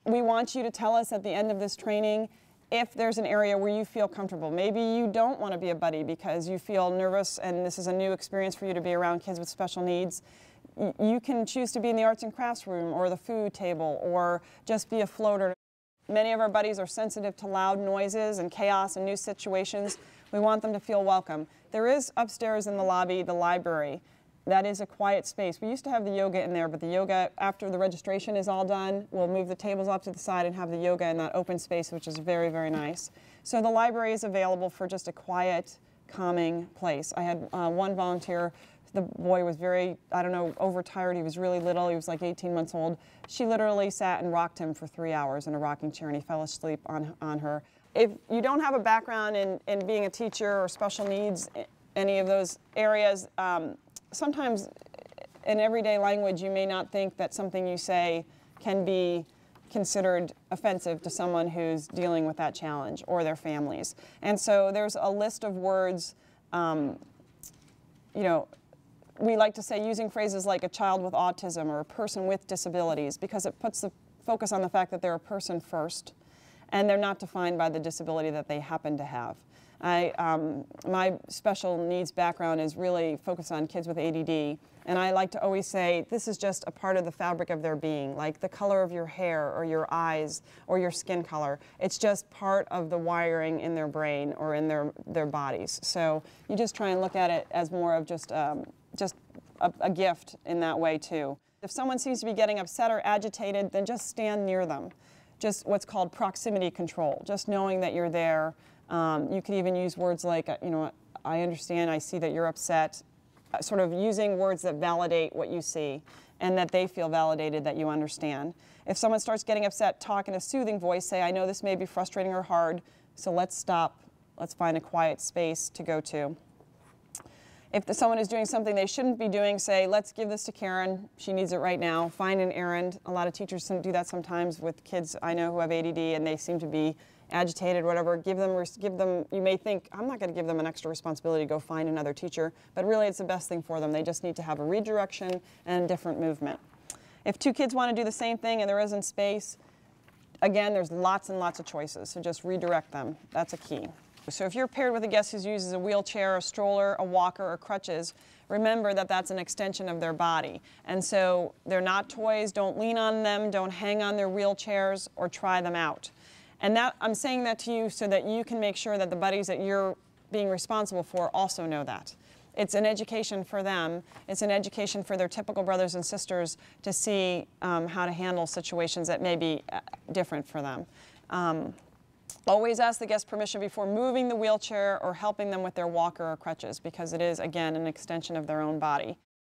We want you to tell us at the end of this training if there's an area where you feel comfortable. Maybe you don't want to be a buddy because you feel nervous and this is a new experience for you to be around kids with special needs. You can choose to be in the arts and crafts room or the food table or just be a floater. Many of our buddies are sensitive to loud noises and chaos and new situations. We want them to feel welcome. There is upstairs in the lobby the library. That is a quiet space. We used to have the yoga in there, but the yoga, after the registration is all done, we'll move the tables off to the side and have the yoga in that open space, which is very, very nice. So the library is available for just a quiet, calming place. I had one volunteer, the boy was very, I don't know, overtired. He was really little. He was like 18 months old. She literally sat and rocked him for 3 hours in a rocking chair, and he fell asleep on her. If you don't have a background in being a teacher or special needs, any of those areas, sometimes in everyday language you may not think that something you say can be considered offensive to someone who's dealing with that challenge or their families. And so there's a list of words, you know, we like to say using phrases like a child with autism or a person with disabilities because it puts the focus on the fact that they're a person first and they're not defined by the disability that they happen to have. My special needs background is really focused on kids with ADD, and I like to always say this is just a part of the fabric of their being, like the color of your hair or your eyes or your skin color. It's just part of the wiring in their brain or in their bodies. So you just try and look at it as more of just a gift in that way too. If someone seems to be getting upset or agitated, then just stand near them. Just what's called proximity control, just knowing that you're there. You could even use words like, you know, I understand, I see that you're upset, sort of using words that validate what you see and that they feel validated that you understand. If someone starts getting upset, talk in a soothing voice, say, I know this may be frustrating or hard, so let's stop, let's find a quiet space to go to. If someone is doing something they shouldn't be doing, say, let's give this to Karen, she needs it right now. Find an errand. A lot of teachers do that sometimes with kids I know who have ADD and they seem to be agitated, whatever. Give them, you may think, I'm not going to give them an extra responsibility to go find another teacher, but really it's the best thing for them. They just need to have a redirection and different movement. If two kids want to do the same thing and there isn't space, again, there's lots and lots of choices, so just redirect them. That's a key. So if you're paired with a guest who uses a wheelchair, a stroller, a walker, or crutches, remember that that's an extension of their body. And so they're not toys, don't lean on them, don't hang on their wheelchairs, or try them out. And that, I'm saying that to you so that you can make sure that the buddies that you're being responsible for also know that. It's an education for them. It's an education for their typical brothers and sisters to see how to handle situations that may be different for them. Always ask the guest permission before moving the wheelchair or helping them with their walker or crutches because it is, again, an extension of their own body.